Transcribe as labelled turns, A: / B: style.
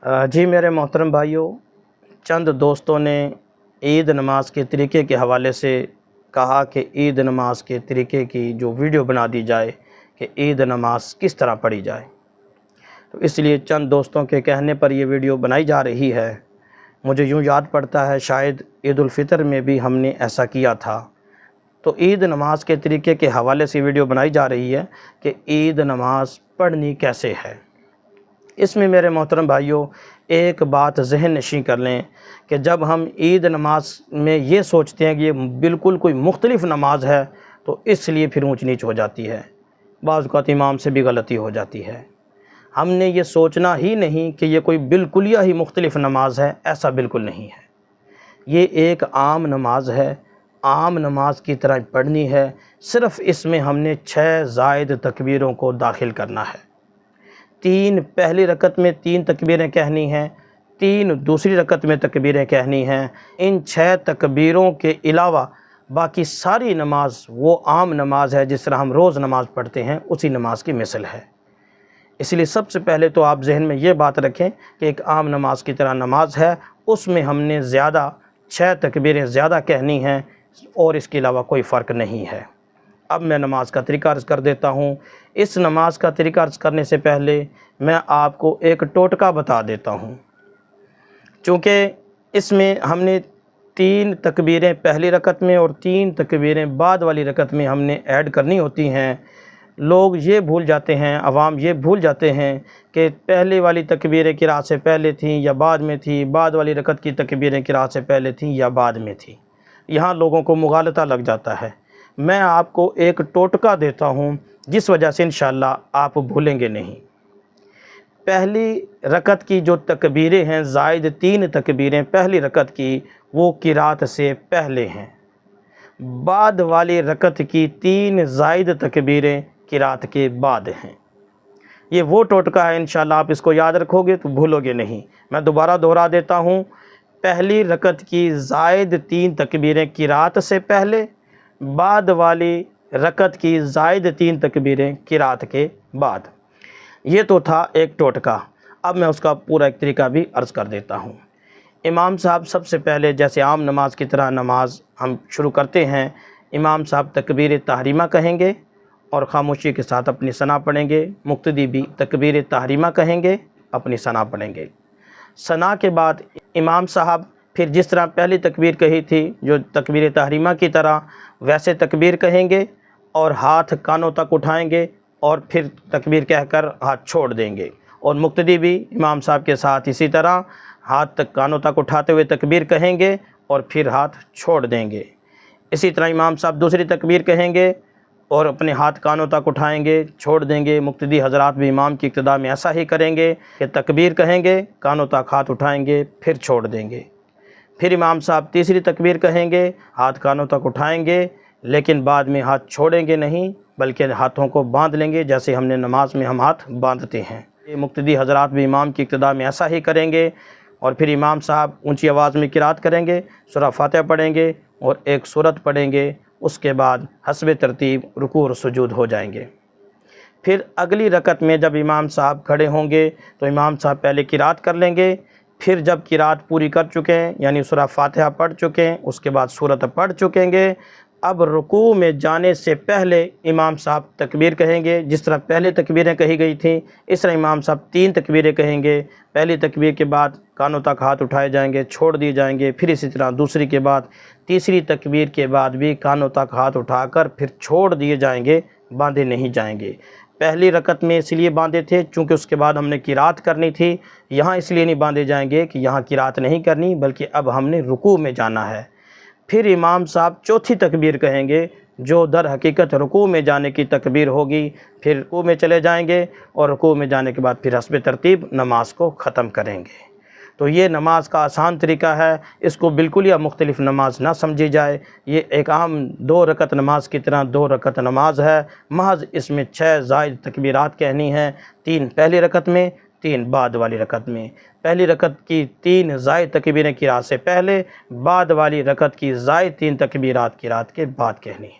A: जी मेरे मोहतरम भाइयों, चंद दोस्तों ने ईद नमाज के तरीक़े के हवाले से कहा कि ईद नमाज के तरीक़े की जो वीडियो बना दी जाए कि ईद नमाज किस तरह पढ़ी जाए। तो इसलिए चंद दोस्तों के कहने पर ये वीडियो बनाई जा रही है। मुझे यूँ याद पड़ता है शायद ईद उल फितर में भी हमने ऐसा किया था। तो ईद नमाज के तरीक़े के हवाले से वीडियो बनाई जा रही है कि ईद नमाज पढ़नी कैसे है। इसमें मेरे मोहतरम भाइयों एक बात ज़हन नशीं कर लें कि जब हम ईद नमाज में ये सोचते हैं कि ये बिल्कुल कोई मुख्तलिफ़ नमाज है तो इसलिए फिर ऊंच नीच हो जाती है, बाज़ औक़ात इमाम से भी गलती हो जाती है। हमने ये सोचना ही नहीं कि ये कोई बिल्कुलिया ही मुख्तलिफ़ नमाज है, ऐसा बिल्कुल नहीं है। ये एक आम नमाज है, आम नमाज की तरह पढ़नी है। सिर्फ़ इसमें हमने 6 ज़ायद तकबीरों को दाखिल करना है। 3 पहली रकत में 3 तकबीरें कहनी हैं, 3 दूसरी रकत में तकबीरें कहनी हैं। इन 6 तकबीरों के अलावा बाकी सारी नमाज वो आम नमाज है जिस तरह हम रोज़ नमाज पढ़ते हैं, उसी नमाज की मिसल है। इसलिए सबसे पहले तो आप जहन में ये बात रखें कि एक आम नमाज की तरह नमाज है, उसमें हमने ज़्यादा 6 तकबीरें ज़्यादा कहनी हैं और इसके अलावा कोई फ़र्क नहीं है। अब मैं नमाज का तरीका अर्ज़ कर देता हूँ। इस नमाज का तरीका अर्ज़ करने से पहले मैं आपको एक टोटका बता देता हूँ। चूँकि इसमें हमने 3 तकबीरें पहली रकत में और 3 तकबीरें बाद वाली रकत में हमने ऐड करनी होती हैं। लोग ये भूल जाते हैं, अवाम ये भूल जाते हैं कि पहले वाली तकबीरें किरात से पहले थीं या बाद में थी, बाद वाली रकत की तकबीरें किरात से पहले थीं या बाद में थी। यहाँ लोगों को मुगालता लग जाता है। मैं आपको एक टोटका देता हूँ जिस वजह से इंशाअल्लाह आप भूलेंगे नहीं। पहली रकत की जो तकबीरें हैं, ज़ायद 3 तकबीरें पहली रकत की, वो किरात से पहले हैं। बाद वाली रकत की 3 ज़ायद तकबीरें किरात के बाद हैं। ये वो टोटका है, इंशाअल्लाह आप इसको याद रखोगे तो भूलोगे नहीं। मैं दोबारा दोहरा देता हूँ। पहली रकत की ज़ायद 3 तकबीरें किरात से पहले, बाद वाली रकत की ज़ायद 3 तकबीरें किरात के बाद। ये तो था एक टोटका। अब मैं उसका पूरा एक तरीका भी अर्ज़ कर देता हूँ। इमाम साहब सबसे पहले जैसे आम नमाज की तरह नमाज हम शुरू करते हैं, इमाम साहब तकबीर तहरीमा कहेंगे और ख़ामोशी के साथ अपनी सना पढ़ेंगे। मुक्तदी भी तकबीर तहरीमा कहेंगे, अपनी सना पढ़ेंगे। सना के बाद इमाम साहब फिर जिस तरह पहली तकबीर कही थी जो तकबीर तहरीमा की तरह, वैसे तकबीर कहेंगे और हाथ कानों तक उठाएंगे और फिर तकबीर कहकर हाथ छोड़ देंगे। और मुक्तदी भी इमाम साहब के साथ इसी तरह हाथ तक कानों तक उठाते हुए तकबीर कहेंगे और फिर हाथ छोड़ देंगे। इसी तरह इमाम साहब दूसरी तकबीर कहेंगे और अपने हाथ कानों तक उठाएंगे, छोड़ देंगे। मुक्तदी हज़रात भी इमाम की इक्तदा में ऐसा ही करेंगे कि तकबीर कहेंगे, कानों तक हाथ उठाएंगे, फिर छोड़ देंगे। फिर इमाम साहब तीसरी तकबीर कहेंगे, हाथ कानों तक उठाएंगे, लेकिन बाद में हाथ छोड़ेंगे नहीं बल्कि हाथों को बांध लेंगे जैसे हमने नमाज में हम हाथ बांधते हैं। ये मुक्तदी हज़रात भी इमाम की इक्तदा में ऐसा ही करेंगे। और फिर इमाम साहब ऊंची आवाज़ में किरात करेंगे, सूरह फातिहा पढ़ेंगे और एक सूरत पढ़ेंगे। उसके बाद हस्ब तरतीब रुकू और सुजूद हो जाएंगे। फिर अगली रकत में जब इमाम साहब खड़े होंगे तो इमाम साहब पहले किरात कर लेंगे। फिर जब किरात पूरी कर चुके हैं यानी सूरह फातिहा पढ़ चुके हैं, उसके बाद सूरत पढ़ चुकेंगे, अब रुकू में जाने से पहले इमाम साहब तकबीर कहेंगे। जिस तरह पहले तकबीरें कही गई थी इस तरह इमाम साहब 3 तकबीरें कहेंगे। पहली तकबीर के बाद कानों तक हाथ उठाए जाएंगे, छोड़ दिए जाएंगे। फिर इसी तरह दूसरी के बाद, तीसरी तकबीर के बाद भी कानों तक हाथ उठाकर फिर छोड़ दिए जाएंगे, बांधे नहीं जाएंगे। पहली रकत में इसलिए बांधे थे चूँकि उसके बाद हमने किरात करनी थी। यहाँ इसलिए नहीं बांधे जाएंगे कि यहाँ किरात नहीं करनी बल्कि अब हमने रुकू में जाना है। फिर इमाम साहब चौथी तकबीर कहेंगे जो दर हकीकत रुकू में जाने की तकबीर होगी। फिर रुकू में चले जाएंगे और रुकू में जाने के बाद फिर हस्ब तरतीब नमाज को ख़त्म करेंगे। तो ये नमाज का आसान तरीका है, इसको बिल्कुल या मुख्तलिफ़ नमाज ना समझी जाए। ये एक आम 2 रकत नमाज की तरह 2 रकत नमाज है। महज इसमें 6 ज़ायद तकबीरात कहनी हैं, 3 पहली रकत में, 3 बाद वाली रकत में। पहली रकत की 3 ज़ायद तकबीरें किरात से पहले, बाद वाली रकत की ज़ायद 3 तकबीरात किरात के बाद कहनी है।